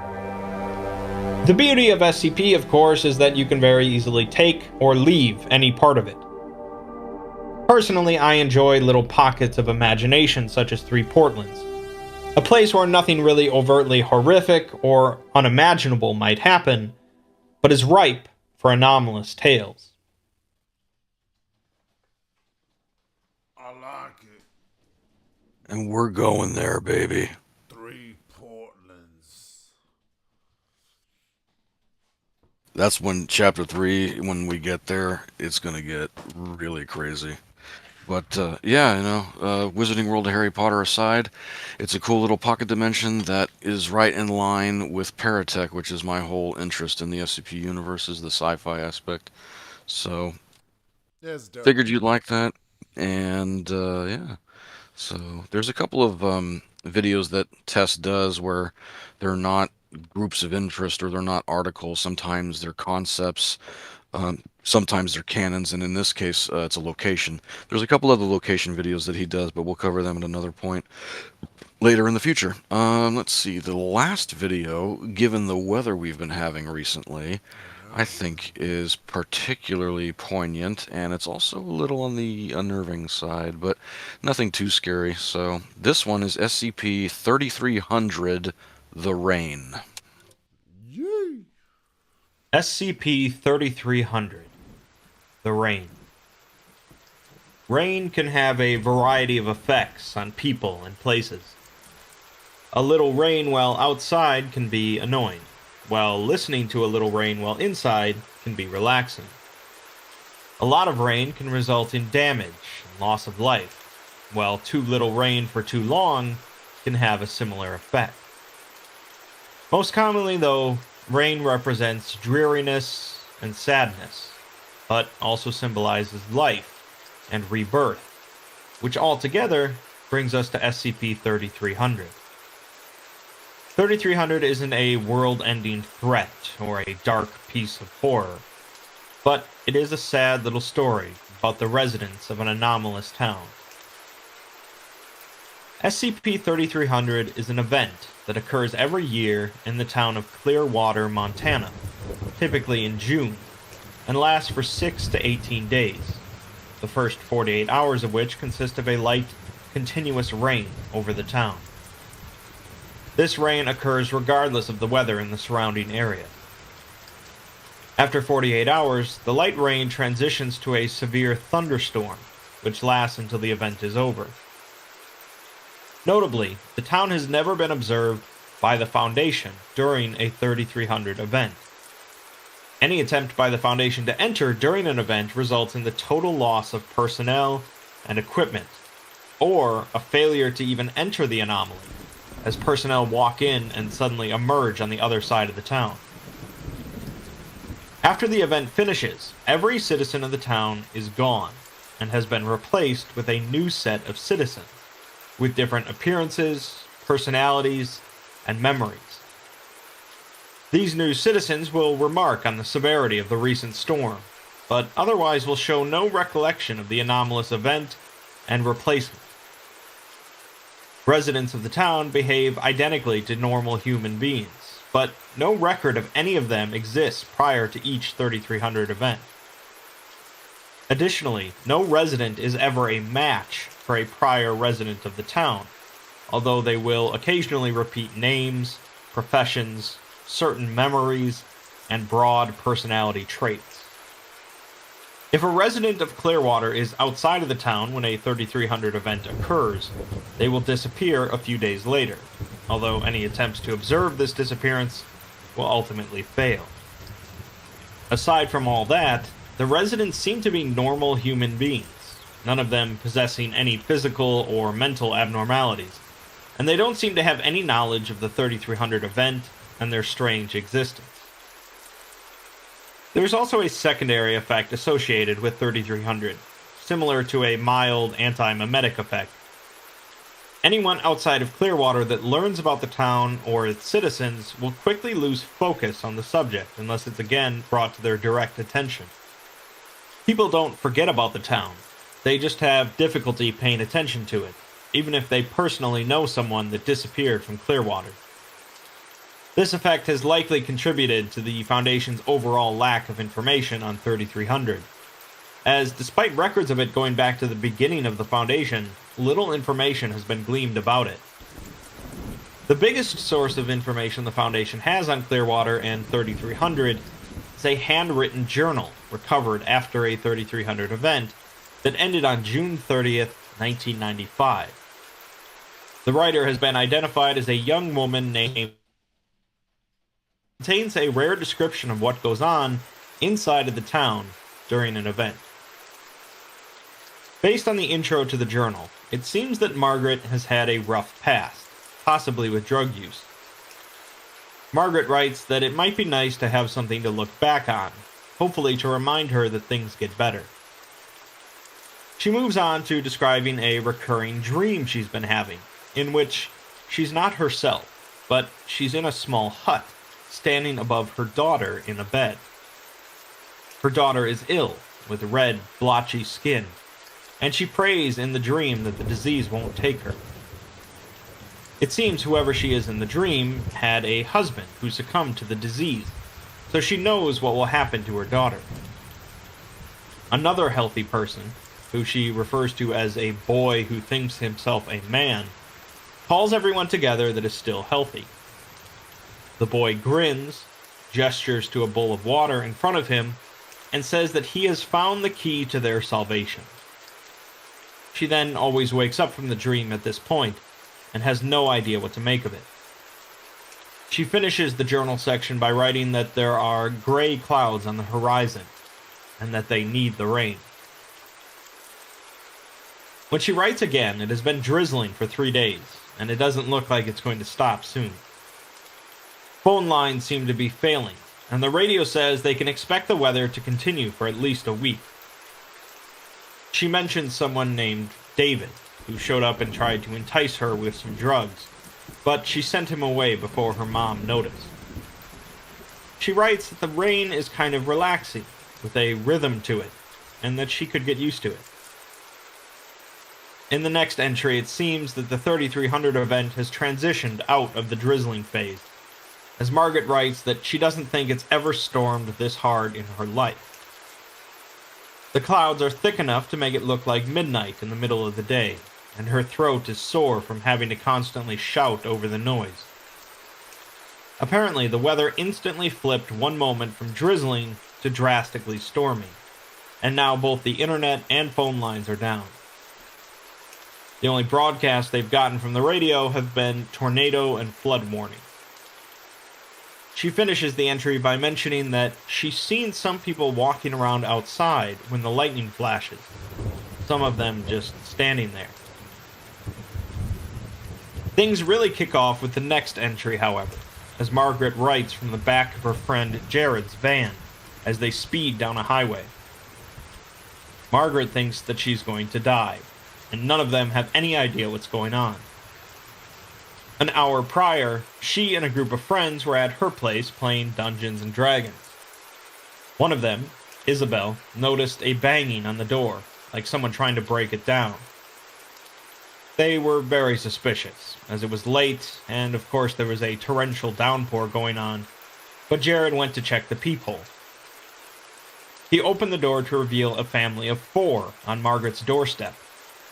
The beauty of SCP, of course, is that you can very easily take or leave any part of it. Personally, I enjoy little pockets of imagination such as 3 Portlands, a place where nothing really overtly horrific or unimaginable might happen, but is ripe for anomalous tales. I like it. And we're going there, baby. 3 Portlands. That's when chapter 3, when we get there, it's gonna get really crazy. But yeah, you know, Wizarding World of Harry Potter aside, it's a cool little pocket dimension that is right in line with Paratech, which is my whole interest in the SCP universe, is the sci-fi aspect. So, Yeah, it's dope. figured you'd like that. And yeah, so there's a couple of videos that Tess does where they're not groups of interest or they're not articles. Sometimes they're concepts. Sometimes they're canons, and in this case, it's a location. There's a couple other location videos that he does, but we'll cover them at another point later in the future. Let's see. The last video, given the weather we've been having recently, I think is particularly poignant, and it's also a little on the unnerving side, but nothing too scary. So this one is SCP-3300, The Rain. Yay! SCP-3300, The Rain. Rain can have a variety of effects on people and places. A little rain while outside can be annoying, while listening to a little rain while inside can be relaxing. A lot of rain can result in damage and loss of life, while too little rain for too long can have a similar effect. Most commonly, though, rain represents dreariness and sadness, but also symbolizes life and rebirth, which altogether brings us to SCP-3300. 3300 isn't a world-ending threat or a dark piece of horror, but it is a sad little story about the residents of an anomalous town. SCP-3300 is an event that occurs every year in the town of Clearwater, Montana, typically in June, and lasts for 6 to 18 days, the first 48 hours of which consist of a light, continuous rain over the town. This rain occurs regardless of the weather in the surrounding area. After 48 hours, the light rain transitions to a severe thunderstorm, which lasts until the event is over. Notably, the town has never been observed by the Foundation during a 3300 event. Any attempt by the Foundation to enter during an event results in the total loss of personnel and equipment, or a failure to even enter the anomaly, as personnel walk in and suddenly emerge on the other side of the town. After the event finishes, every citizen of the town is gone, and has been replaced with a new set of citizens, with different appearances, personalities, and memories. These new citizens will remark on the severity of the recent storm, but otherwise will show no recollection of the anomalous event and replacement. Residents of the town behave identically to normal human beings, but no record of any of them exists prior to each 3300 event. Additionally, no resident is ever a match for a prior resident of the town, although they will occasionally repeat names, professions, certain memories, and broad personality traits. If a resident of Clearwater is outside of the town when a 3300 event occurs, they will disappear a few days later, although any attempts to observe this disappearance will ultimately fail. Aside from all that, the residents seem to be normal human beings, none of them possessing any physical or mental abnormalities, and they don't seem to have any knowledge of the 3300 event and their strange existence. There is also a secondary effect associated with 3300, similar to a mild anti-memetic effect. Anyone outside of Clearwater that learns about the town or its citizens will quickly lose focus on the subject unless it's again brought to their direct attention. People don't forget about the town, they just have difficulty paying attention to it, even if they personally know someone that disappeared from Clearwater. This effect has likely contributed to the Foundation's overall lack of information on 3300, as despite records of it going back to the beginning of the Foundation, little information has been gleaned about it. The biggest source of information the Foundation has on Clearwater and 3300 is a handwritten journal recovered after a 3300 event that ended on June 30th, 1995. The writer has been identified as a young woman named contains a rare description of what goes on inside of the town during an event. Based on the intro to the journal, it seems that Margaret has had a rough past, possibly with drug use. Margaret writes that it might be nice to have something to look back on, hopefully to remind her that things get better. She moves on to describing a recurring dream she's been having, in which she's not herself, but she's in a small hut, standing above her daughter in a bed. Her daughter is ill, with red, blotchy skin, and she prays in the dream that the disease won't take her. It seems whoever she is in the dream had a husband who succumbed to the disease, so she knows what will happen to her daughter. Another healthy person, who she refers to as a boy who thinks himself a man, calls everyone together that is still healthy. The boy grins, gestures to a bowl of water in front of him, and says that he has found the key to their salvation. She then always wakes up from the dream at this point, and has no idea what to make of it. She finishes the journal section by writing that there are gray clouds on the horizon, and that they need the rain. When she writes again, it has been drizzling for 3 days, and it doesn't look like it's going to stop soon. Phone lines seem to be failing, and the radio says they can expect the weather to continue for at least a week. She mentions someone named David, who showed up and tried to entice her with some drugs, but she sent him away before her mom noticed. She writes that the rain is kind of relaxing, with a rhythm to it, and that she could get used to it. In the next entry, it seems that the 3300 event has transitioned out of the drizzling phase, as Margaret writes that she doesn't think it's ever stormed this hard in her life. The clouds are thick enough to make it look like midnight in the middle of the day, and her throat is sore from having to constantly shout over the noise. Apparently, the weather instantly flipped one moment from drizzling to drastically stormy, and now both the internet and phone lines are down. The only broadcasts they've gotten from the radio have been tornado and flood warning. She finishes the entry by mentioning that she's seen some people walking around outside when the lightning flashes, some of them just standing there. Things really kick off with the next entry, however, as Margaret writes from the back of her friend Jared's van as they speed down a highway. Margaret thinks that she's going to die, and none of them have any idea what's going on. An hour prior, she and a group of friends were at her place playing Dungeons and Dragons. One of them, Isabel, noticed a banging on the door, like someone trying to break it down. They were very suspicious, as it was late, and of course there was a torrential downpour going on, but Jared went to check the peephole. He opened the door to reveal a family of 4 on Margaret's doorstep,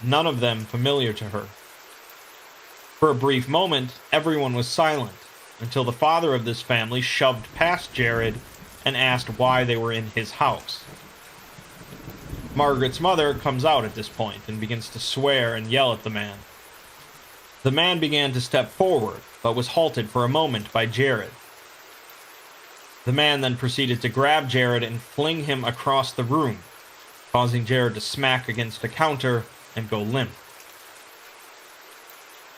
none of them familiar to her. For a brief moment, everyone was silent, until the father of this family shoved past Jared and asked why they were in his house. Margaret's mother comes out at this point and begins to swear and yell at the man. The man began to step forward, but was halted for a moment by Jared. The man then proceeded to grab Jared and fling him across the room, causing Jared to smack against a counter and go limp.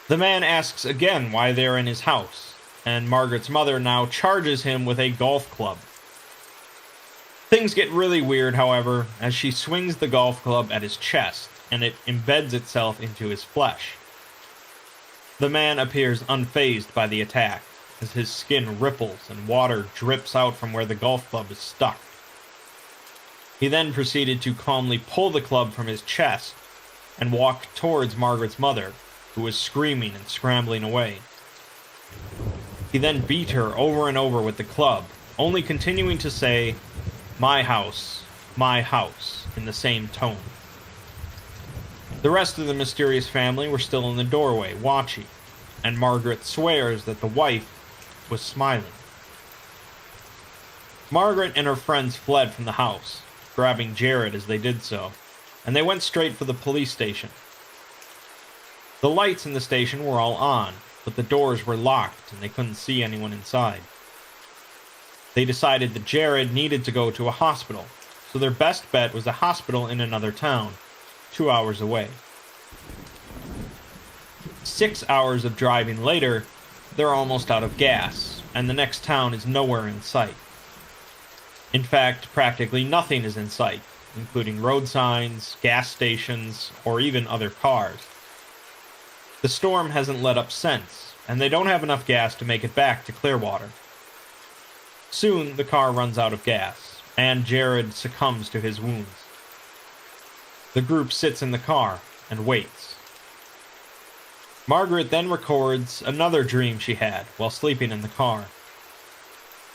The man asks again why they are in his house, and Margaret's mother now charges him with a golf club. Things get really weird, however, as she swings the golf club at his chest, and it embeds itself into his flesh. The man appears unfazed by the attack, as his skin ripples and water drips out from where the golf club is stuck. He then proceeded to calmly pull the club from his chest and walk towards Margaret's mother, who was screaming and scrambling away. He then beat her over and over with the club, only continuing to say, my house, in the same tone. The rest of the mysterious family were still in the doorway, watching, and Margaret swears that the wife was smiling. Margaret and her friends fled from the house, grabbing Jared as they did so, and they went straight for the police station. The lights in the station were all on, but the doors were locked and they couldn't see anyone inside. They decided that Jared needed to go to a hospital, so their best bet was a hospital in another town, 2 hours away. 6 hours of driving later, they're almost out of gas, and the next town is nowhere in sight. In fact, practically nothing is in sight, including road signs, gas stations, or even other cars. The storm hasn't let up since, and they don't have enough gas to make it back to Clearwater. Soon, the car runs out of gas, and Jared succumbs to his wounds. The group sits in the car and waits. Margaret then records another dream she had while sleeping in the car.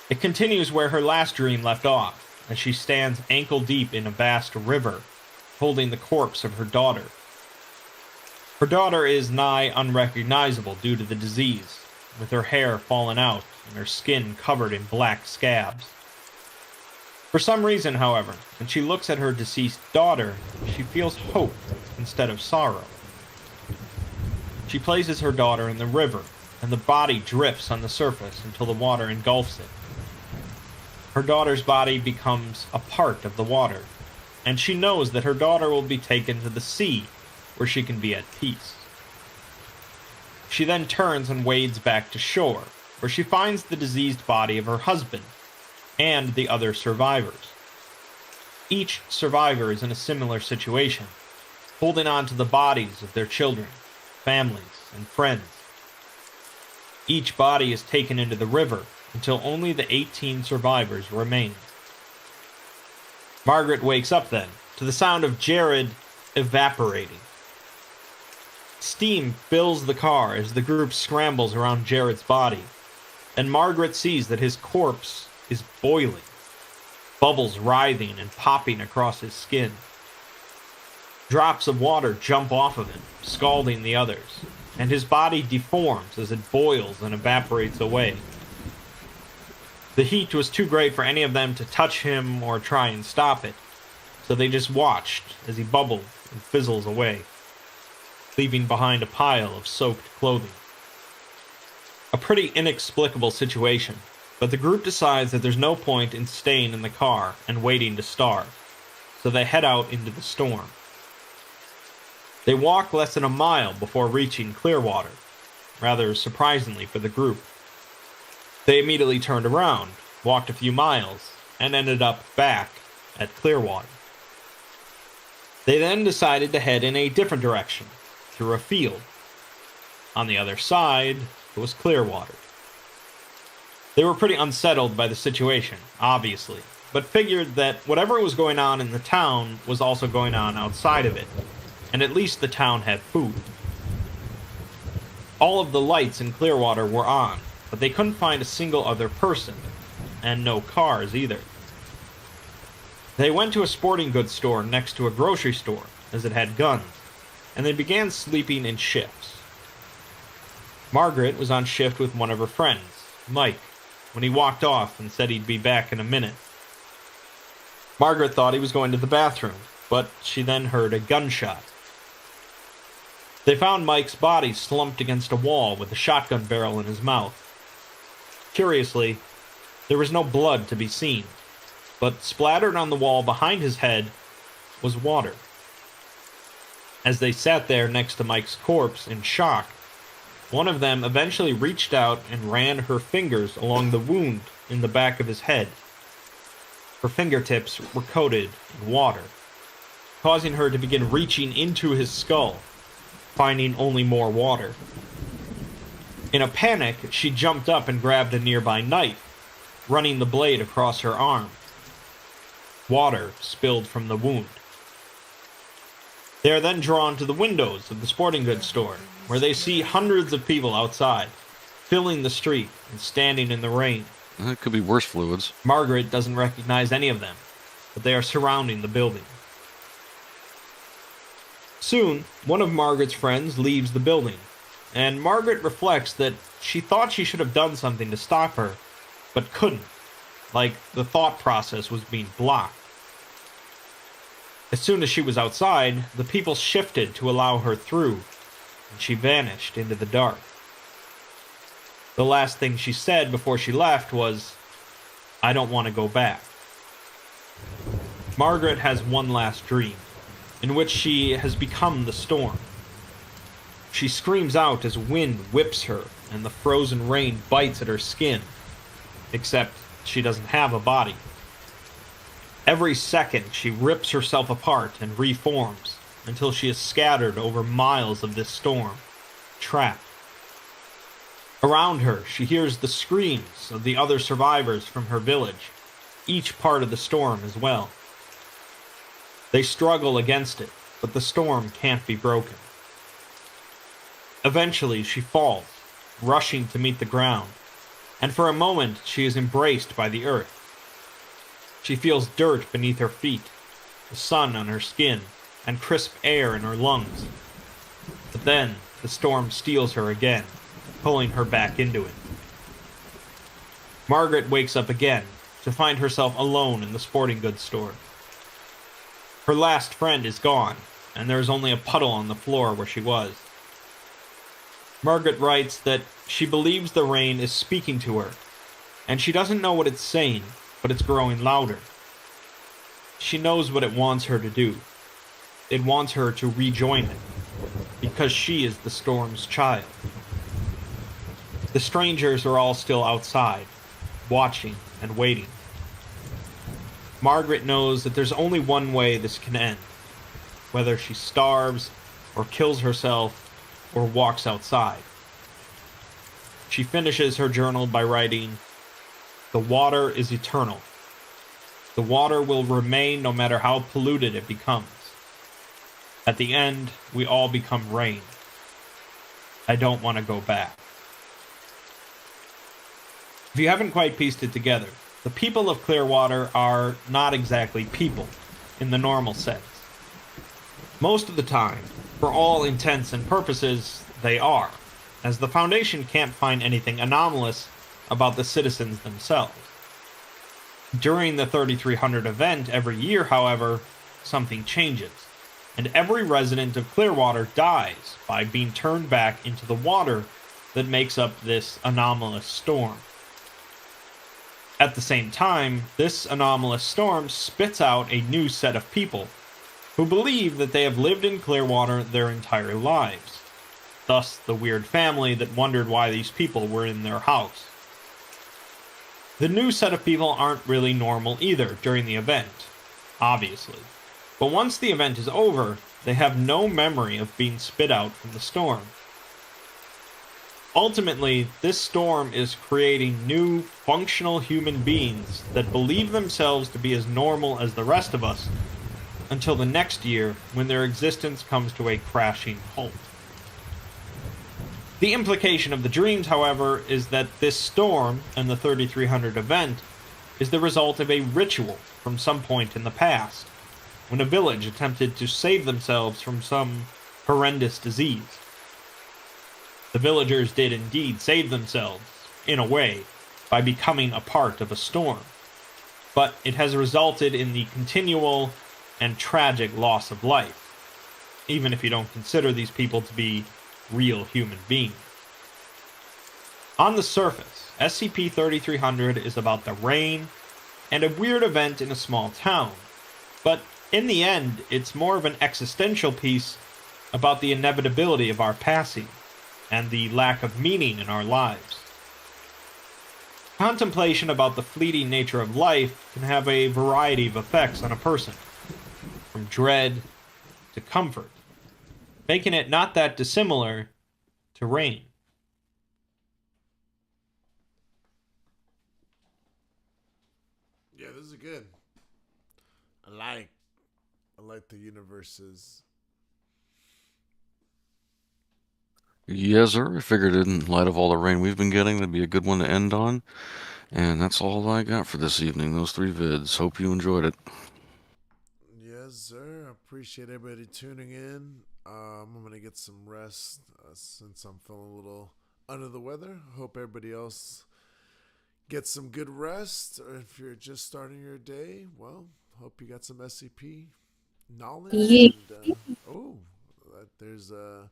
It continues where her last dream left off, as she stands ankle-deep in a vast river, holding the corpse of her daughter. Her daughter is nigh unrecognizable due to the disease, with her hair fallen out and her skin covered in black scabs. For some reason, however, when she looks at her deceased daughter, she feels hope instead of sorrow. She places her daughter in the river, and the body drifts on the surface until the water engulfs it. Her daughter's body becomes a part of the water, and she knows that her daughter will be taken to the sea, where she can be at peace. She then turns and wades back to shore, where she finds the diseased body of her husband, and the other survivors. Each survivor is in a similar situation, holding on to the bodies of their children, families, and friends. Each body is taken into the river until only the 18 survivors remain. Margaret wakes up then, to the sound of Jared evaporating. Steam fills the car as the group scrambles around Jared's body, and Margaret sees that his corpse is boiling, bubbles writhing and popping across his skin. Drops of water jump off of him, scalding the others, and his body deforms as it boils and evaporates away. The heat was too great for any of them to touch him or try and stop it, so they just watched as he bubbled and fizzles away, leaving behind a pile of soaked clothing. A pretty inexplicable situation, but the group decides that there's no point in staying in the car and waiting to starve, so they head out into the storm. They walk less than a mile before reaching Clearwater, rather surprisingly for the group. They immediately turned around, walked a few miles, and ended up back at Clearwater. They then decided to head in a different direction, through a field. On the other side was Clearwater. They were pretty unsettled by the situation, obviously, but figured that whatever was going on in the town was also going on outside of it, and at least the town had food. All of the lights in Clearwater were on, but they couldn't find a single other person, and no cars either. They went to a sporting goods store next to a grocery store, as it had guns, and they began sleeping in shifts. Margaret was on shift with one of her friends, Mike, when he walked off and said he'd be back in a minute. Margaret thought he was going to the bathroom, but she then heard a gunshot. They found Mike's body slumped against a wall with a shotgun barrel in his mouth. Curiously, there was no blood to be seen, but splattered on the wall behind his head was water. As they sat there next to Mike's corpse in shock, one of them eventually reached out and ran her fingers along the wound in the back of his head. Her fingertips were coated in water, causing her to begin reaching into his skull, finding only more water. In a panic, she jumped up and grabbed a nearby knife, running the blade across her arm. Water spilled from the wound. They are then drawn to the windows of the sporting goods store, where they see hundreds of people outside, filling the street and standing in the rain. It could be worse fluids. Margaret doesn't recognize any of them, but they are surrounding the building. Soon, one of Margaret's friends leaves the building, and Margaret reflects that she thought she should have done something to stop her, but couldn't, like the thought process was being blocked. As soon as she was outside, the people shifted to allow her through, and she vanished into the dark. The last thing she said before she left was, "I don't want to go back." Margaret has one last dream, in which she has become the storm. She screams out as wind whips her and the frozen rain bites at her skin, except she doesn't have a body. Every second she rips herself apart and reforms until she is scattered over miles of this storm, trapped. Around her, she hears the screams of the other survivors from her village, each part of the storm as well. They struggle against it, but the storm can't be broken. Eventually, she falls, rushing to meet the ground, and for a moment she is embraced by the earth. She feels dirt beneath her feet, the sun on her skin, and crisp air in her lungs. But then, the storm steals her again, pulling her back into it. Margaret wakes up again to find herself alone in the sporting goods store. Her last friend is gone, and there is only a puddle on the floor where she was. Margaret writes that she believes the rain is speaking to her, and she doesn't know what it's saying, but it's growing louder. She knows what it wants her to do. It wants her to rejoin it, because she is the storm's child. The strangers are all still outside, watching and waiting. Margaret knows that there's only one way this can end, whether she starves, or kills herself, or walks outside. She finishes her journal by writing, "The water is eternal. The water will remain no matter how polluted it becomes. At the end, we all become rain. I don't want to go back." If you haven't quite pieced it together, the people of Clearwater are not exactly people, in the normal sense. Most of the time, for all intents and purposes, they are, as the Foundation can't find anything anomalous about the citizens themselves. During the 3300 event every year, however, something changes, and every resident of Clearwater dies by being turned back into the water that makes up this anomalous storm. At the same time, this anomalous storm spits out a new set of people who believe that they have lived in Clearwater their entire lives. Thus, the weird family that wondered why these people were in their house. The new set of people aren't really normal either during the event, obviously. But once the event is over, they have no memory of being spit out from the storm. Ultimately, this storm is creating new, functional human beings that believe themselves to be as normal as the rest of us, until the next year when their existence comes to a crashing halt. The implication of the dreams, however, is that this storm and the 3300 event is the result of a ritual from some point in the past, when a village attempted to save themselves from some horrendous disease. The villagers did indeed save themselves, in a way, by becoming a part of a storm, but it has resulted in the continual and tragic loss of life, even if you don't consider these people to be real human beings. On the surface, SCP-3300 is about the rain and a weird event in a small town, but in the end, it's more of an existential piece about the inevitability of our passing and the lack of meaning in our lives. Contemplation about the fleeting nature of life can have a variety of effects on a person, from dread to comfort, making it not that dissimilar to rain. Yeah, this is good. I like the universe's Yes, sir. I figured in light of all the rain we've been getting, that'd be a good one to end on. And that's all I got for this evening, those 3 vids. Hope you enjoyed it. Yes, sir. I appreciate everybody tuning in. I'm gonna get some rest since I'm feeling a little under the weather. Hope everybody else gets some good rest. Or if you're just starting your day, well, hope you got some SCP knowledge. Yeah. And oh, there's the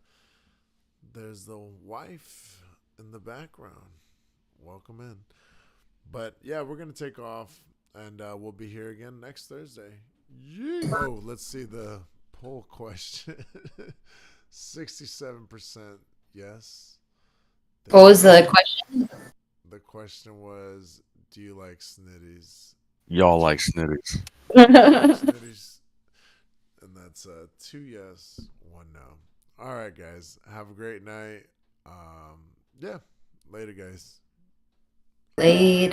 wife in the background. Welcome in. But yeah, we're gonna take off, and we'll be here again next Thursday. Yee! Oh, let's see the poll question. 67% yes. What was the question? The question was, do you like snitties? Y'all like snitties. Y'all like snitties? And that's 2 yes, 1 no. All right, guys. Have a great night. Yeah. Later, guys. Later.